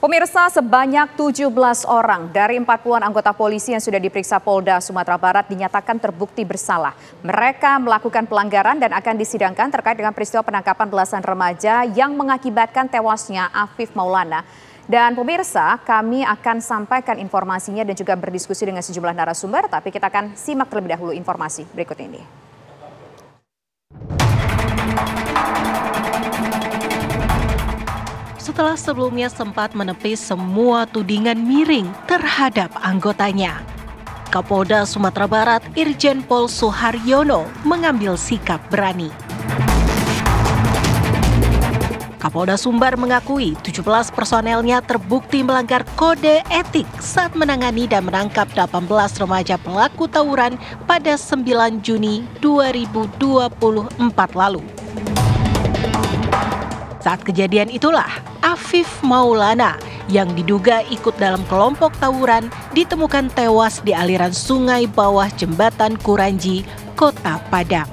Pemirsa, sebanyak 17 orang dari 40-an anggota polisi yang sudah diperiksa Polda Sumatera Barat dinyatakan terbukti bersalah. Mereka melakukan pelanggaran dan akan disidangkan terkait dengan peristiwa penangkapan belasan remaja yang mengakibatkan tewasnya Afif Maulana. Dan pemirsa, kami akan sampaikan informasinya dan juga berdiskusi dengan sejumlah narasumber, tapi kita akan simak terlebih dahulu informasi berikut ini. Setelah sebelumnya sempat menepis semua tudingan miring terhadap anggotanya, Kapolda Sumatera Barat Irjen Pol Suharyono mengambil sikap berani. Kapolda Sumbar mengakui 17 personelnya terbukti melanggar kode etik saat menangani dan menangkap 18 remaja pelaku tawuran pada 9 Juni 2024 lalu. Saat kejadian itulah, Afif Maulana yang diduga ikut dalam kelompok tawuran ditemukan tewas di aliran sungai bawah jembatan Kuranji, Kota Padang.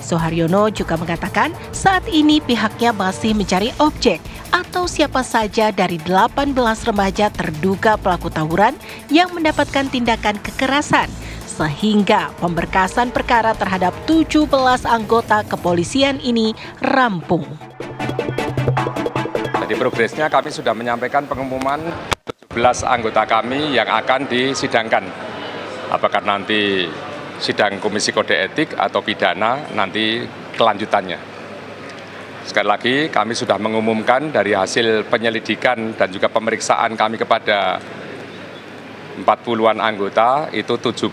Suharyono juga mengatakan saat ini pihaknya masih mencari objek atau siapa saja dari 18 remaja terduga pelaku tawuran yang mendapatkan tindakan kekerasan, sehingga pemberkasan perkara terhadap 17 anggota kepolisian ini rampung. Jadi progresnya kami sudah menyampaikan pengumuman 17 anggota kami yang akan disidangkan. Apakah nanti sidang Komisi Kode Etik atau pidana nanti kelanjutannya. Sekali lagi kami sudah mengumumkan dari hasil penyelidikan dan juga pemeriksaan kami kepada 40-an anggota, itu 17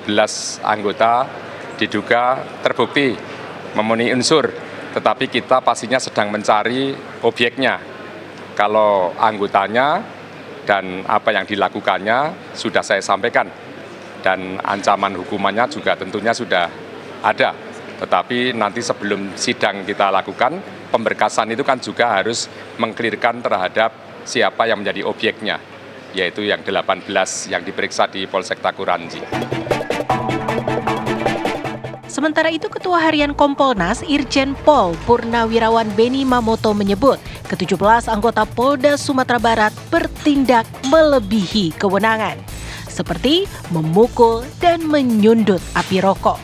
anggota diduga terbukti memenuhi unsur, tetapi kita pastinya sedang mencari objeknya. Kalau anggotanya dan apa yang dilakukannya sudah saya sampaikan, dan ancaman hukumannya juga tentunya sudah ada. Tetapi nanti sebelum sidang kita lakukan, pemberkasan itu kan juga harus mengklirkan terhadap siapa yang menjadi objeknya, yaitu yang 18 yang diperiksa di Polsek Takuranji. Sementara itu, Ketua Harian Kompolnas Irjen Pol Purnawirawan Beni Mamoto menyebut ke-17 anggota Polda Sumatera Barat bertindak melebihi kewenangan, seperti memukul dan menyundut api rokok.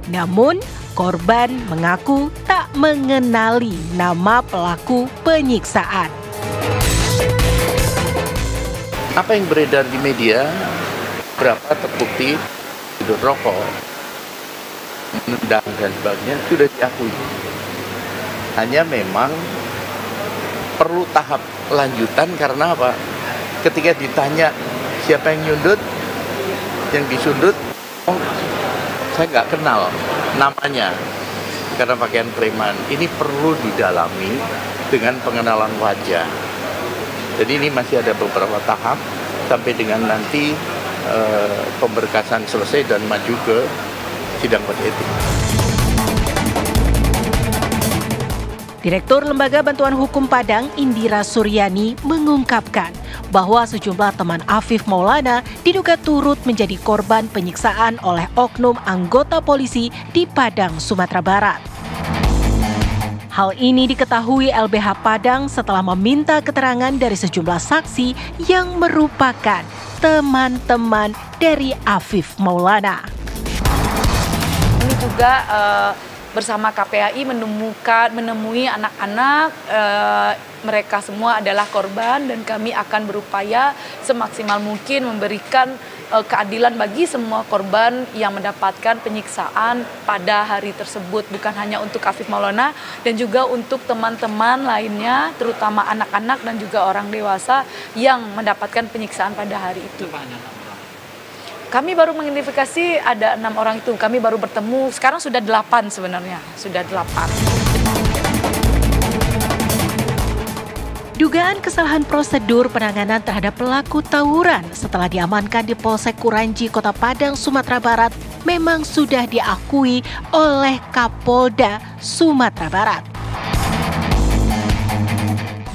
Namun, korban mengaku tak mengenali nama pelaku penyiksaan. Apa yang beredar di media, berapa terbukti tidur rokok, menendang dan sebagainya sudah diakui. Hanya memang perlu tahap lanjutan karena apa? Ketika ditanya siapa yang nyundut, yang disundut, oh, saya nggak kenal namanya karena pakaian preman. Ini perlu didalami dengan pengenalan wajah. Jadi ini masih ada beberapa tahap sampai dengan nanti pemberkasan selesai dan maju ke sidang kode etik. Direktur Lembaga Bantuan Hukum Padang Indira Suryani mengungkapkan bahwa sejumlah teman Afif Maulana diduga turut menjadi korban penyiksaan oleh oknum anggota polisi di Padang, Sumatera Barat. Hal ini diketahui LBH Padang setelah meminta keterangan dari sejumlah saksi yang merupakan teman-teman dari Afif Maulana. Ini juga bersama KPAI menemui anak-anak, mereka semua adalah korban dan kami akan berupaya semaksimal mungkin memberikan keadilan bagi semua korban yang mendapatkan penyiksaan pada hari tersebut, bukan hanya untuk Afif Maulana dan juga untuk teman-teman lainnya, terutama anak-anak dan juga orang dewasa yang mendapatkan penyiksaan pada hari itu. Kami baru mengidentifikasi ada 6 orang itu, kami baru bertemu, sekarang sudah 8 sebenarnya, sudah 8. Dugaan kesalahan prosedur penanganan terhadap pelaku tawuran setelah diamankan di Polsek Kuranji, Kota Padang, Sumatera Barat memang sudah diakui oleh Kapolda Sumatera Barat.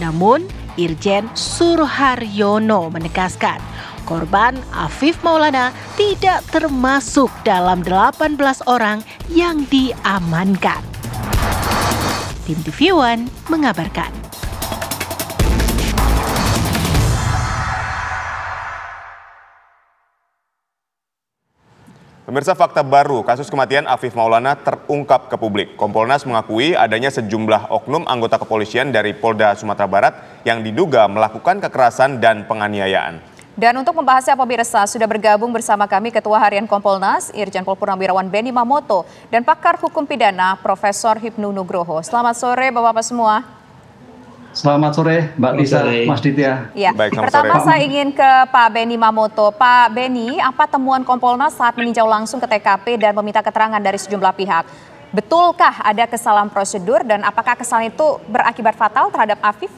Namun, Irjen Suharyono menegaskan korban Afif Maulana tidak termasuk dalam 18 orang yang diamankan. Tim TV One mengabarkan. Pemirsa, fakta baru kasus kematian Afif Maulana terungkap ke publik. Kompolnas mengakui adanya sejumlah oknum anggota kepolisian dari Polda Sumatera Barat yang diduga melakukan kekerasan dan penganiayaan. Dan untuk membahasnya pemirsa, sudah bergabung bersama kami Ketua Harian Kompolnas, Irjen Pol Purnawirawan Benny Mamoto, dan pakar hukum pidana Profesor Hipnu Nugroho. Selamat sore Bapak-Bapak semua. Selamat sore Mbak Lisa, Mas Ditya. Ya. Baik, pertama sore. saya ingin ke Pak Benny Mamoto. Pak Benny, apa temuan Kompolnas saat meninjau langsung ke TKP dan meminta keterangan dari sejumlah pihak? Betulkah ada kesalahan prosedur dan apakah kesalahan itu berakibat fatal terhadap Afif?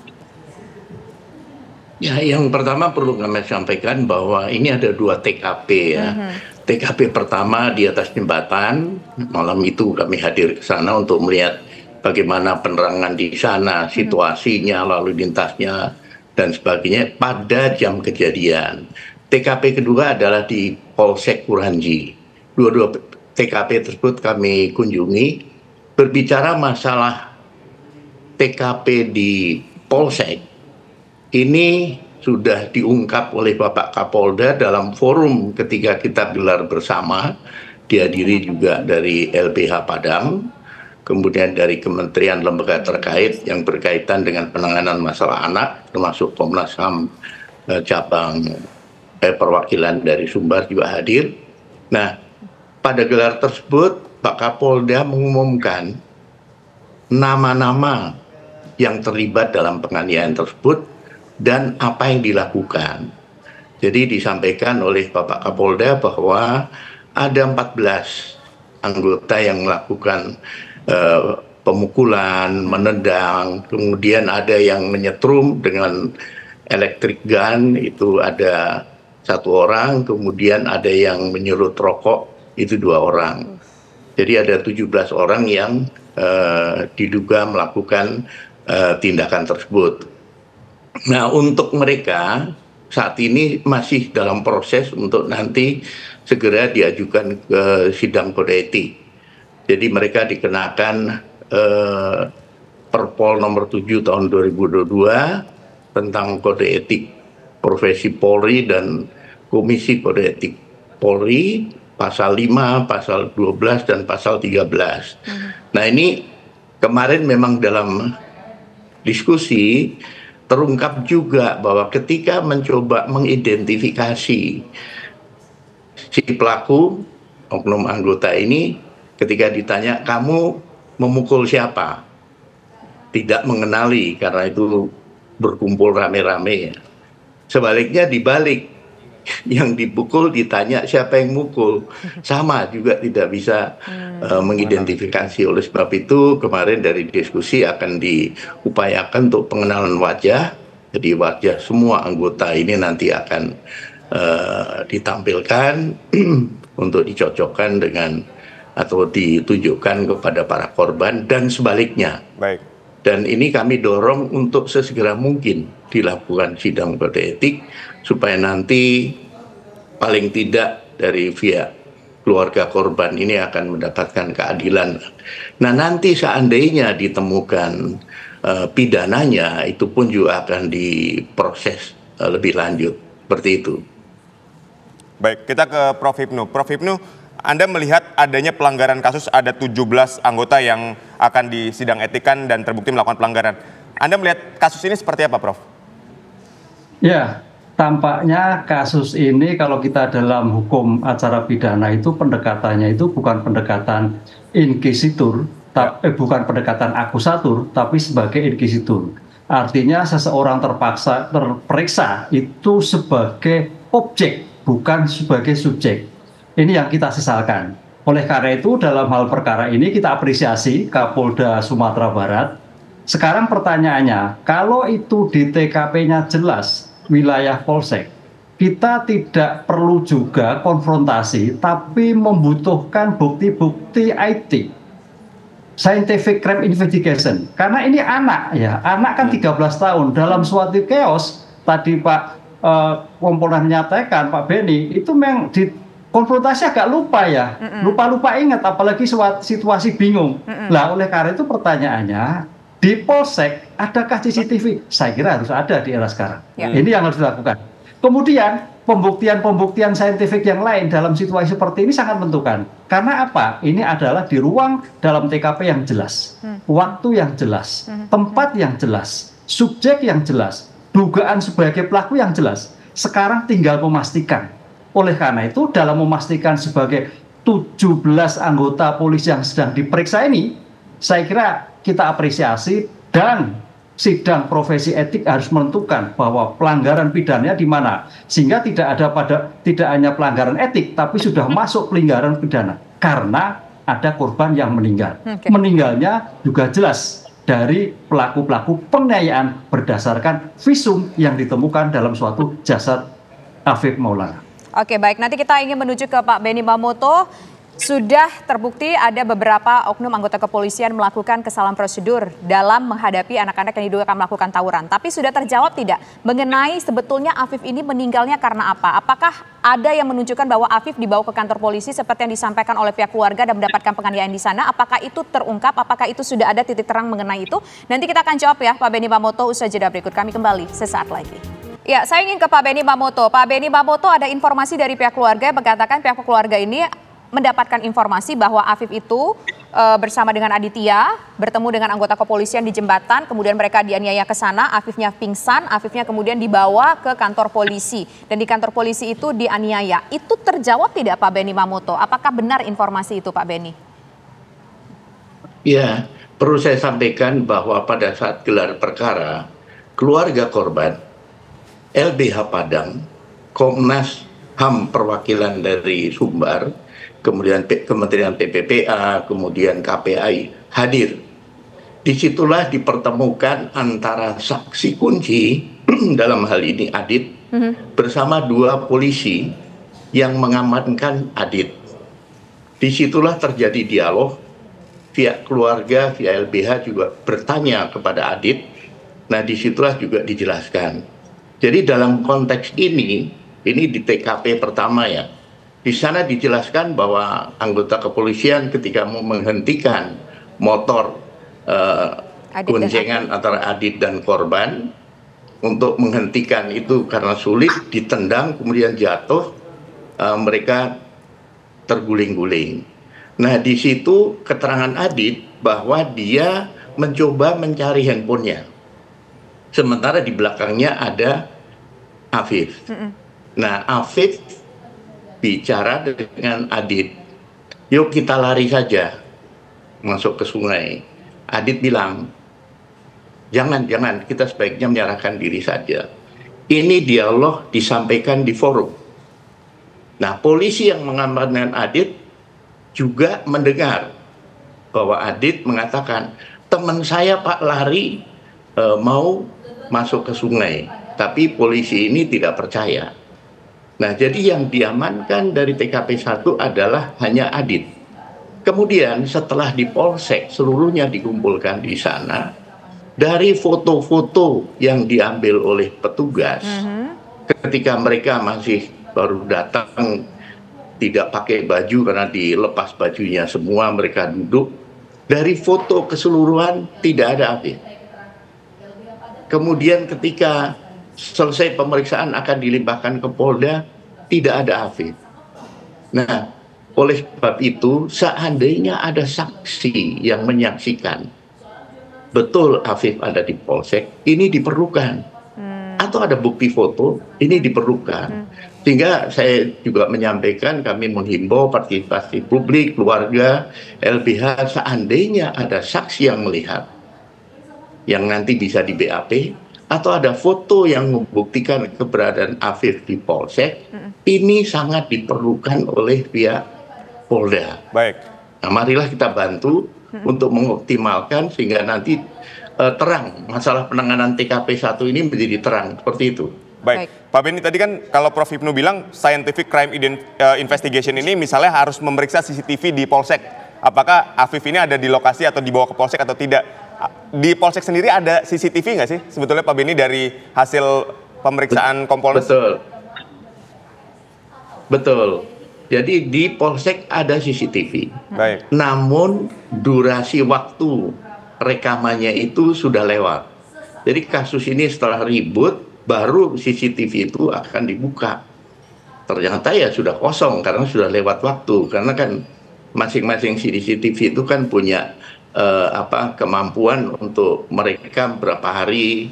Ya, yang pertama perlu kami sampaikan bahwa ini ada 2 TKP ya. TKP pertama di atas jembatan, malam itu kami hadir ke sana untuk melihat bagaimana penerangan di sana, situasinya, lalu lintasnya, dan sebagainya pada jam kejadian. TKP kedua adalah di Polsek Kuranji. Dua-dua TKP tersebut kami kunjungi. Berbicara masalah TKP di Polsek, ini sudah diungkap oleh Bapak Kapolda dalam forum ketika kita gelar bersama, dihadiri juga dari LBH Padang, kemudian dari kementerian lembaga terkait yang berkaitan dengan penanganan masalah anak, termasuk Komnas HAM cabang perwakilan dari Sumbar juga hadir. Nah, pada gelar tersebut Pak Kapolda mengumumkan nama-nama yang terlibat dalam penganiayaan tersebut dan apa yang dilakukan. Jadi disampaikan oleh Bapak Kapolda bahwa ada 14 anggota yang melakukan pemukulan, menendang, kemudian ada yang menyetrum dengan electric gun, itu ada 1 orang, kemudian ada yang menyerut rokok, itu 2 orang. Jadi ada 17 orang yang diduga melakukan tindakan tersebut. Nah, untuk mereka saat ini masih dalam proses untuk nanti segera diajukan ke sidang kode etik. Jadi mereka dikenakan Perpol nomor 7 tahun 2022 tentang kode etik profesi Polri dan Komisi Kode Etik Polri, pasal 5, pasal 12, dan pasal 13. Nah, ini kemarin memang dalam diskusi terungkap juga bahwa ketika mencoba mengidentifikasi si pelaku, oknum anggota ini, ketika ditanya, kamu memukul siapa? Tidak mengenali karena itu berkumpul rame-rame. Sebaliknya dibalik, yang dipukul ditanya siapa yang mukul. Sama juga tidak bisa mengidentifikasi. Oleh sebab itu kemarin dari diskusi akan diupayakan untuk pengenalan wajah. Jadi wajah semua anggota ini nanti akan ditampilkan untuk dicocokkan dengan atau ditunjukkan kepada para korban dan sebaliknya. Baik. Dan ini kami dorong untuk sesegera mungkin dilakukan sidang kode etik supaya nanti paling tidak dari pihak keluarga korban ini akan mendapatkan keadilan. Nah, nanti seandainya ditemukan pidananya, itu pun juga akan diproses lebih lanjut seperti itu. Baik, kita ke Prof. Hipnu. Prof. Hipnu, Anda melihat adanya pelanggaran kasus, ada 17 anggota yang akan disidang etikan dan terbukti melakukan pelanggaran. Anda melihat kasus ini seperti apa, Prof? Ya, tampaknya kasus ini kalau kita dalam hukum acara pidana itu pendekatannya itu bukan pendekatan inquisitur, bukan pendekatan akusatur, tapi sebagai inquisitur. Artinya seseorang terperiksa itu sebagai objek, bukan sebagai subjek. Ini yang kita sesalkan. Oleh karena itu dalam hal perkara ini kita apresiasi Kapolda Sumatera Barat. Sekarang pertanyaannya, kalau itu di TKP-nya jelas wilayah Polsek, kita tidak perlu juga konfrontasi, tapi membutuhkan bukti-bukti IT, scientific crime investigation. Karena ini anak ya, anak kan 13 tahun dalam suatu chaos. Tadi Pak Kompolnas menyatakan, Pak Benny, itu memang di konfrontasi agak lupa ya, lupa-lupa ingat, apalagi situasi bingung. Lah oleh karena itu pertanyaannya, di Polsek adakah CCTV? Saya kira harus ada di era sekarang. Ini yang harus dilakukan. Kemudian pembuktian saintifik yang lain dalam situasi seperti ini sangat menentukan. Karena apa? Ini adalah di ruang dalam TKP yang jelas, waktu yang jelas, tempat yang jelas, subjek yang jelas, dugaan sebagai pelaku yang jelas. Sekarang tinggal memastikan. Oleh karena itu, dalam memastikan sebagai 17 anggota polisi yang sedang diperiksa ini, saya kira kita apresiasi, dan sidang profesi etik harus menentukan bahwa pelanggaran pidananya di mana, sehingga tidak hanya pelanggaran etik tapi sudah masuk pelanggaran pidana karena ada korban yang meninggal. Meninggalnya juga jelas dari pelaku-pelaku penganiayaan berdasarkan visum yang ditemukan dalam suatu jasad Afif Maulana. Oke, baik, nanti kita ingin menuju ke Pak Benny Mamoto. Sudah terbukti ada beberapa oknum anggota kepolisian melakukan kesalahan prosedur dalam menghadapi anak-anak yang diduga akan melakukan tawuran. Tapi sudah terjawab tidak mengenai sebetulnya Afif ini meninggalnya karena apa? Apakah ada yang menunjukkan bahwa Afif dibawa ke kantor polisi seperti yang disampaikan oleh pihak keluarga dan mendapatkan penganiayaan di sana? Apakah itu terungkap? Apakah itu sudah ada titik terang mengenai itu? Nanti kita akan jawab ya Pak Benny Mamoto usai jeda berikut. Kami kembali sesaat lagi. Ya, saya ingin ke Pak Benny Mamoto. Pak Benny Mamoto, ada informasi dari pihak keluarga yang mengatakan pihak keluarga ini mendapatkan informasi bahwa Afif itu bersama dengan Aditya bertemu dengan anggota kepolisian di jembatan, kemudian mereka dianiaya ke sana, Afifnya pingsan, Afifnya kemudian dibawa ke kantor polisi dan di kantor polisi itu dianiaya. Itu terjawab tidak Pak Benny Mamoto? Apakah benar informasi itu Pak Benny? Ya, perlu saya sampaikan bahwa pada saat gelar perkara, keluarga korban, LBH Padang, Komnas HAM perwakilan dari Sumbar, kemudian Kementerian PPPA, kemudian KPAI hadir. Disitulah dipertemukan antara saksi kunci dalam hal ini Adit bersama dua polisi yang mengamankan Adit. Disitulah terjadi dialog, pihak keluarga, via LBH juga bertanya kepada Adit. Nah disitulah juga dijelaskan. Jadi dalam konteks ini di TKP pertama ya, di sana dijelaskan bahwa anggota kepolisian ketika mau menghentikan motor goncengan antara Adit dan korban, untuk menghentikan itu karena sulit, ditendang kemudian jatuh, mereka terguling-guling. Nah di situ keterangan Adit bahwa dia mencoba mencari handphonenya, sementara di belakangnya ada Afif. Nah Afif bicara dengan Adit, yuk kita lari saja masuk ke sungai. Adit bilang, jangan, kita sebaiknya menyerahkan diri saja. Ini dialog disampaikan di forum. Nah polisi yang mengamankan Adit juga mendengar bahwa Adit mengatakan, teman saya Pak lari mau masuk ke sungai, tapi polisi ini tidak percaya. Nah, jadi yang diamankan dari TKP 1 adalah hanya Adit. Kemudian setelah di Polsek seluruhnya dikumpulkan di sana, dari foto-foto yang diambil oleh petugas, ketika mereka masih baru datang, tidak pakai baju karena dilepas bajunya semua, mereka duduk, dari foto keseluruhan tidak ada Afif. Kemudian ketika selesai pemeriksaan akan dilimpahkan ke Polda, tidak ada Afif. Nah, oleh sebab itu seandainya ada saksi yang menyaksikan betul Afif ada di Polsek, ini diperlukan. Atau ada bukti foto, ini diperlukan. Sehingga saya juga menyampaikan, kami menghimbau partisipasi publik, keluarga, LBH, seandainya ada saksi yang melihat, yang nanti bisa di BAP, atau ada foto yang membuktikan keberadaan Afif di Polsek, ini sangat diperlukan oleh pihak Polda. Baik. Nah, marilah kita bantu untuk mengoptimalkan sehingga nanti terang masalah penanganan TKP 1 ini menjadi terang seperti itu. Baik, Pak Benny tadi kan kalau Prof Hipnu bilang scientific crime investigation ini misalnya harus memeriksa CCTV di Polsek. Apakah Afif ini ada di lokasi atau dibawa ke Polsek atau tidak? Di Polsek sendiri ada CCTV nggak sih sebetulnya Pak Benny dari hasil pemeriksaan Kompolnas? Betul. Jadi di Polsek ada CCTV. Baik. Namun durasi waktu rekamannya itu sudah lewat. Jadi kasus ini setelah ribut baru CCTV itu akan dibuka. ternyata ya sudah kosong karena sudah lewat waktu. Karena kan masing-masing CCTV itu kan punya kemampuan untuk merekam berapa hari,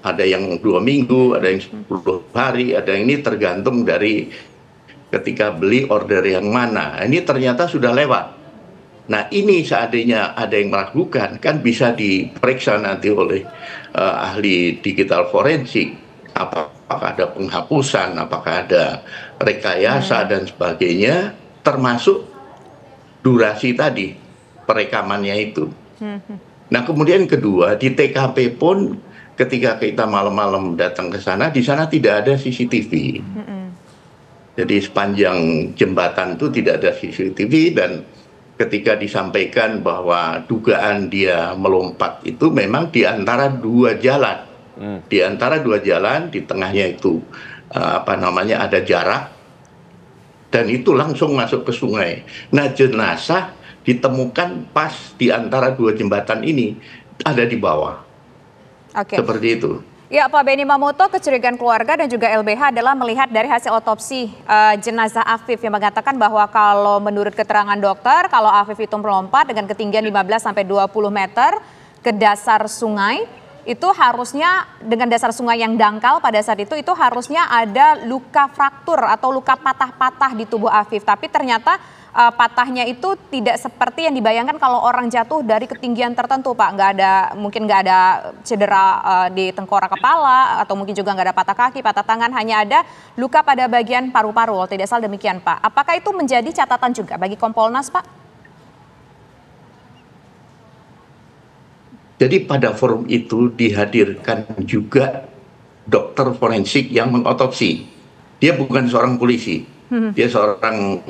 ada yang 2 minggu, ada yang 10 hari, ada yang ini tergantung dari ketika beli order yang mana. Ini ternyata sudah lewat. Nah ini seandainya ada yang meragukan, kan bisa diperiksa nanti oleh ahli digital forensik. Apakah ada penghapusan, apakah ada rekayasa dan sebagainya, termasuk durasi tadi, perekamannya itu. Nah kemudian kedua, di TKP pun ketika kita malam-malam datang ke sana, di sana tidak ada CCTV. Jadi sepanjang jembatan itu tidak ada CCTV, dan ketika disampaikan bahwa dugaan dia melompat itu memang di antara 2 jalan. Di antara 2 jalan, di tengahnya itu ada jarak, dan itu langsung masuk ke sungai. Nah jenazah ditemukan pas di antara 2 jembatan ini, ada di bawah. Seperti itu. Ya, Pak Benny Mamoto, kecurigaan keluarga dan juga LBH adalah melihat dari hasil otopsi jenazah Afif yang mengatakan bahwa kalau menurut keterangan dokter, kalau Afif itu melompat dengan ketinggian 15-20 meter ke dasar sungai, itu harusnya dengan dasar sungai yang dangkal pada saat itu harusnya ada luka fraktur atau luka patah-patah di tubuh Afif. Tapi ternyata patahnya itu tidak seperti yang dibayangkan kalau orang jatuh dari ketinggian tertentu, Pak. Mungkin nggak ada cedera di tengkorak kepala, atau mungkin juga nggak ada patah kaki, patah tangan, hanya ada luka pada bagian paru-paru. Tidak salah demikian, Pak. Apakah itu menjadi catatan juga bagi Kompolnas, Pak? Jadi pada forum itu dihadirkan juga dokter forensik yang mengotopsi. Dia bukan seorang polisi, dia seorang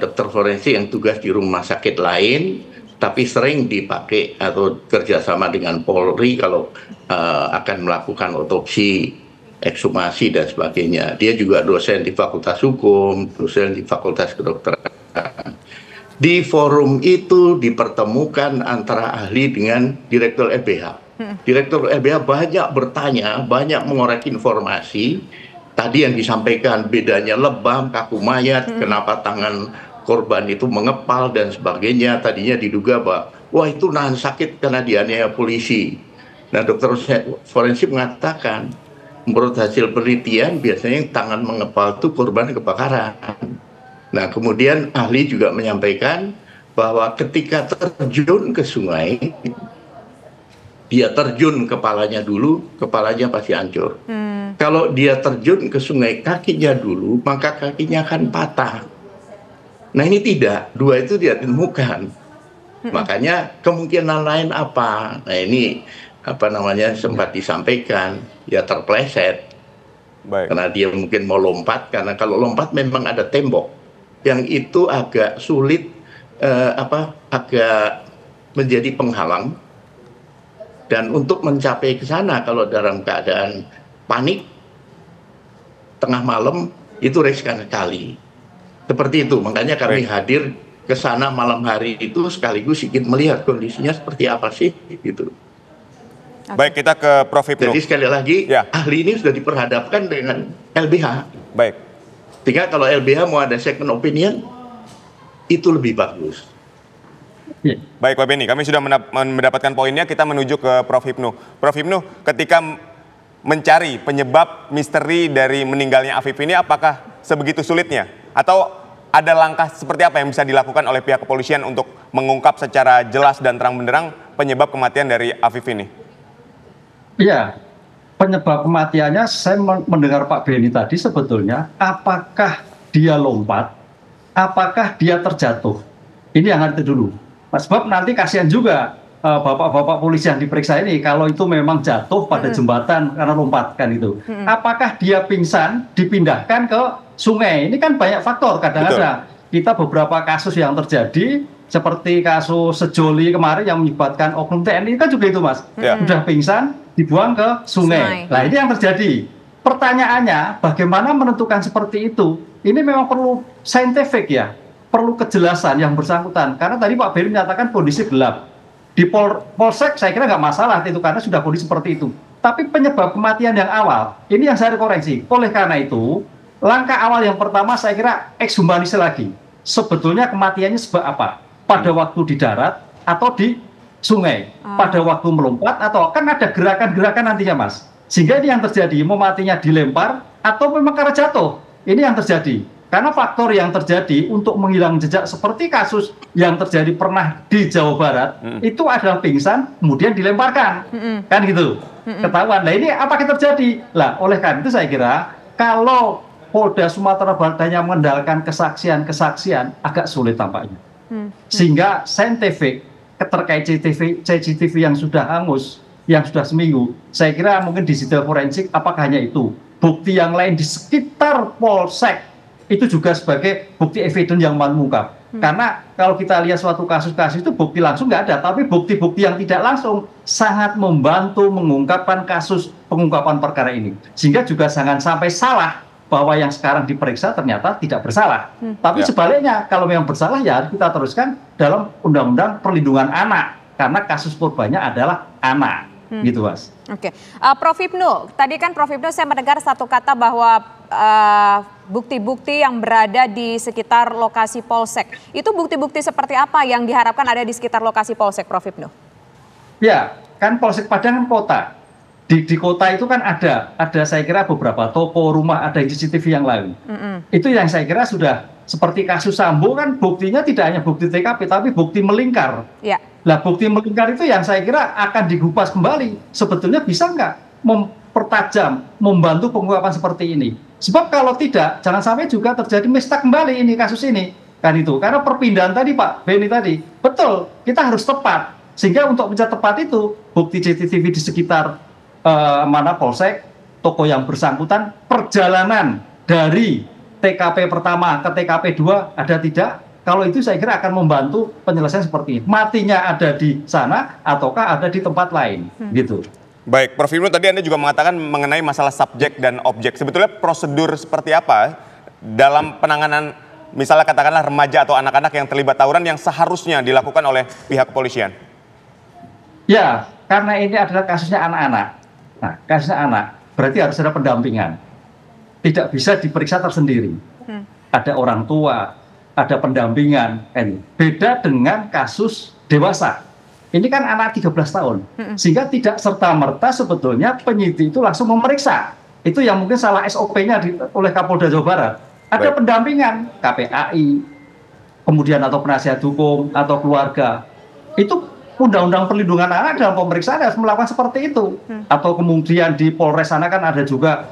dokter forensik yang tugas di rumah sakit lain, tapi sering dipakai atau kerjasama dengan Polri kalau akan melakukan otopsi, ekshumasi dan sebagainya. Dia juga dosen di Fakultas Hukum, dosen di Fakultas Kedokteran. Di forum itu dipertemukan antara ahli dengan Direktur LBH. Direktur LBH banyak bertanya, banyak mengorek informasi. Tadi yang disampaikan bedanya lebam, kaku mayat, kenapa tangan korban itu mengepal dan sebagainya. Tadinya diduga bahwa wah itu nahan sakit karena dianiaya polisi. Nah dokter forensik mengatakan menurut hasil penelitian biasanya yang tangan mengepal itu korban kebakaran. Nah kemudian ahli juga menyampaikan bahwa ketika terjun ke sungai, dia terjun kepalanya dulu, kepalanya pasti hancur. Kalau dia terjun ke sungai kakinya dulu, maka kakinya akan patah. Nah ini tidak, 2 itu tidak ditemukan. Makanya kemungkinan lain apa? Nah ini sempat disampaikan, ya terpleset. Baik. Karena dia mungkin mau lompat, karena kalau lompat memang ada tembok. Yang itu agak sulit, agak menjadi penghalang. Dan untuk mencapai ke sana kalau dalam keadaan panik, tengah malam, itu riskan sekali. Seperti itu, makanya kami hadir ke sana malam hari itu sekaligus ingin melihat kondisinya seperti apa sih, gitu. Baik, kita ke Prof. Hipnu. Jadi sekali lagi, ahli ini sudah diperhadapkan dengan LBH. Baik. Sehingga kalau LBH mau ada second opinion, itu lebih bagus. Baik Pak Benny, kami sudah mendapatkan poinnya, kita menuju ke Prof. Hipnu. Prof. Hipnu, ketika mencari penyebab misteri dari meninggalnya Afif ini, apakah sebegitu sulitnya? Atau ada langkah seperti apa yang bisa dilakukan oleh pihak kepolisian untuk mengungkap secara jelas dan terang benderang penyebab kematian dari Afif ini? Iya, penyebab kematiannya saya mendengar Pak Benny tadi sebetulnya, apakah dia lompat, apakah dia terjatuh? Ini yang harus dulu. Sebab nanti kasihan juga bapak-bapak polisi yang diperiksa ini kalau itu memang jatuh pada jembatan karena lompat kan itu. Apakah dia pingsan dipindahkan ke sungai? Ini kan banyak faktor kadang-kadang. Kita beberapa kasus yang terjadi seperti kasus Sejoli kemarin yang menyebabkan oknum TNI kan juga itu Mas. Sudah pingsan dibuang ke sungai. Nah ini yang terjadi. Pertanyaannya bagaimana menentukan seperti itu? Ini memang perlu saintifik ya. Perlu kejelasan yang bersangkutan. Karena tadi Pak Benny menyatakan kondisi gelap. Di Polsek saya kira nggak masalah itu karena sudah kondisi seperti itu. Tapi penyebab kematian yang awal, ini yang saya koreksi. Oleh karena itu, Langkah awal yang pertama saya kira ekshumanisasi lagi. Sebetulnya kematiannya sebab apa? Pada waktu di darat atau di sungai? Pada waktu melompat atau kan ada gerakan-gerakan nantinya Mas. Sehingga ini yang terjadi, mau matinya dilempar atau memang karena jatuh. Ini yang terjadi. Karena faktor yang terjadi untuk menghilang jejak seperti kasus yang terjadi pernah di Jawa Barat, itu adalah pingsan kemudian dilemparkan. Kan gitu. Ketahuan. Nah ini apa yang terjadi? Lah oleh karena itu saya kira kalau Polda Sumatera Barat hanya mengandalkan kesaksian agak sulit tampaknya. Sehingga saintifik terkait CCTV yang sudah hangus, yang sudah seminggu, saya kira mungkin digital forensik apakah hanya itu. Bukti yang lain di sekitar Polsek itu juga sebagai bukti evidence yang mengungkap. Karena kalau kita lihat suatu kasus-kasus itu bukti langsung nggak ada, tapi bukti-bukti yang tidak langsung sangat membantu mengungkapkan kasus pengungkapan perkara ini. Sehingga juga jangan sampai salah bahwa yang sekarang diperiksa ternyata tidak bersalah. Tapi sebaliknya, kalau memang bersalah ya harus kita teruskan dalam Undang-Undang Perlindungan Anak. Karena kasus korbannya adalah anak. Gitu Mas. Oke. Prof Hipnu, tadi kan Prof Hipnu saya mendengar satu kata bahwa bukti-bukti yang berada di sekitar lokasi Polsek. Itu bukti-bukti seperti apa yang diharapkan ada di sekitar lokasi Polsek, Prof Hipnu? Ya, kan Polsek Padang kan kota. Di kota itu kan ada saya kira beberapa toko, rumah, ada CCTV yang lain. Itu yang saya kira sudah seperti kasus Sambo kan buktinya tidak hanya bukti TKP tapi bukti melingkar. Ya. Nah bukti melingkar itu yang saya kira akan dikupas kembali. Sebetulnya bisa nggak mempertajam, membantu pengungkapan seperti ini? Sebab kalau tidak, jangan sampai juga terjadi mistak kembali ini kasus ini. Kan itu, karena perpindahan tadi Pak Beni tadi, betul, kita harus tepat. Sehingga untuk bisa tepat itu, bukti CCTV di sekitar mana Polsek, toko yang bersangkutan, perjalanan dari TKP pertama ke TKP 2 ada tidak? Kalau itu saya kira akan membantu penyelesaian seperti ini. Matinya ada di sana ataukah ada di tempat lain, gitu. Baik, Prof Hipnu tadi Anda juga mengatakan mengenai masalah subjek dan objek. Sebetulnya prosedur seperti apa dalam penanganan misalnya katakanlah remaja atau anak-anak yang terlibat tawuran yang seharusnya dilakukan oleh pihak kepolisian? Ya, karena ini adalah kasusnya anak-anak. Nah, kasusnya anak, berarti harus ada pendampingan. Tidak bisa diperiksa tersendiri. Ada orang tua, ada pendampingan. Beda dengan kasus dewasa. Ini kan anak 13 tahun. Sehingga tidak serta-merta sebetulnya penyidik itu langsung memeriksa. Itu yang mungkin salah SOP-nya oleh Kapolda Jawa Barat. Ada pendampingan, KPAI, kemudian atau penasihat hukum, atau keluarga. Itu Undang-Undang Perlindungan Anak dalam pemeriksaan harus melakukan seperti itu. Atau kemudian di Polres sana kan ada juga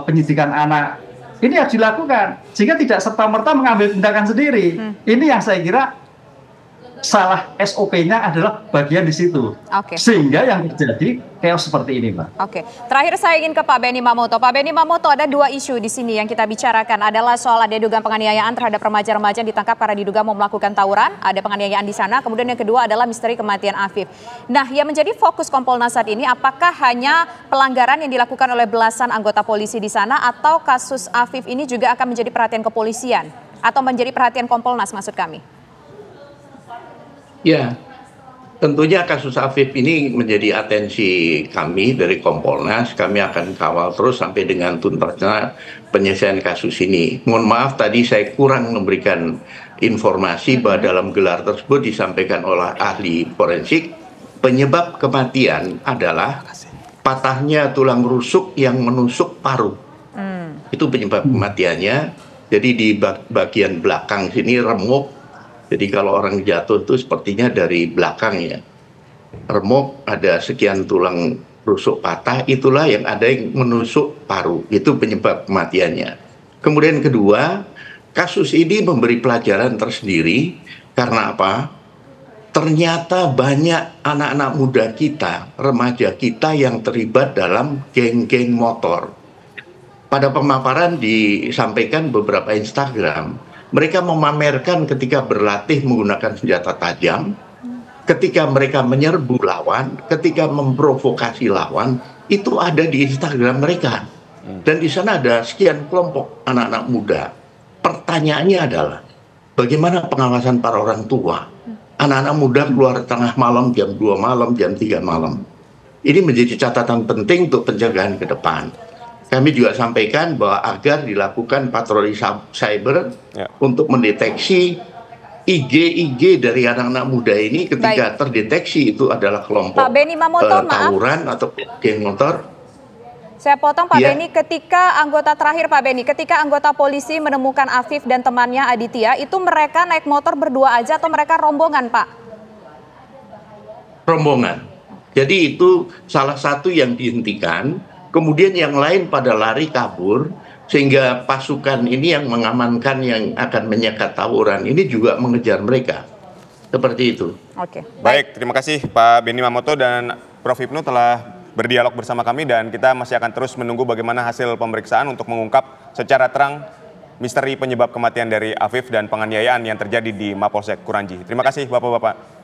penyidikan anak. Ini harus dilakukan. Sehingga tidak serta-merta mengambil tindakan sendiri. Ini yang saya kira salah SOP-nya adalah bagian di situ. Sehingga yang terjadi chaos seperti ini, Mbak. Oke. Terakhir saya ingin ke Pak Benny Mamoto. Pak Benny Mamoto, ada dua isu di sini yang kita bicarakan. Adalah soal ada dugaan penganiayaan terhadap remaja-remaja yang ditangkap karena diduga mau melakukan tawuran. Ada penganiayaan di sana. Kemudian yang kedua adalah misteri kematian Afif. Nah, yang menjadi fokus Kompolnas saat ini apakah hanya pelanggaran yang dilakukan oleh belasan anggota polisi di sana atau kasus Afif ini juga akan menjadi perhatian kepolisian atau menjadi perhatian Kompolnas maksud kami? Ya, tentunya kasus Afif ini menjadi atensi kami dari Kompolnas. Kami akan kawal terus sampai dengan tuntasnya penyelesaian kasus ini. Mohon maaf tadi saya kurang memberikan informasi bahwa dalam gelar tersebut disampaikan oleh ahli forensik, penyebab kematian adalah patahnya tulang rusuk yang menusuk paru. Itu penyebab kematiannya. Jadi di bagian belakang sini remuk. Jadi kalau orang jatuh itu sepertinya dari belakang ya. Remuk, ada sekian tulang rusuk patah, itulah yang ada yang menusuk paru. Itu penyebab kematiannya. Kemudian kedua, kasus ini memberi pelajaran tersendiri karena apa? Ternyata banyak anak-anak muda kita, remaja kita yang terlibat dalam geng-geng motor. Pada pemaparan disampaikan beberapa Instagram, mereka memamerkan ketika berlatih menggunakan senjata tajam, ketika mereka menyerbu lawan, ketika memprovokasi lawan, itu ada di Instagram mereka. Dan di sana ada sekian kelompok anak-anak muda. Pertanyaannya adalah, bagaimana pengawasan para orang tua? Anak-anak muda keluar tengah malam, jam 2 malam, jam 3 malam. Ini menjadi catatan penting untuk pencegahan ke depan. kami juga sampaikan bahwa agar dilakukan patroli cyber untuk mendeteksi IG dari anak-anak muda ini ketika terdeteksi itu adalah kelompok Pak Benny Mamoto, tawuran atau geng motor. Saya potong Pak Benny, ketika anggota polisi menemukan Afif dan temannya Aditya, itu mereka naik motor berdua aja atau mereka rombongan, Pak? Rombongan. Jadi itu salah satu yang dihentikan, kemudian yang lain pada lari kabur, sehingga pasukan ini yang mengamankan yang akan menyekat tawuran ini juga mengejar mereka. Seperti itu. Oke. Baik, terima kasih Pak Benny Mamoto dan Prof. Hipnu telah berdialog bersama kami dan kita masih akan terus menunggu bagaimana hasil pemeriksaan untuk mengungkap secara terang misteri penyebab kematian dari Afif dan penganiayaan yang terjadi di Mapolsek Kuranji. Terima kasih Bapak-Bapak.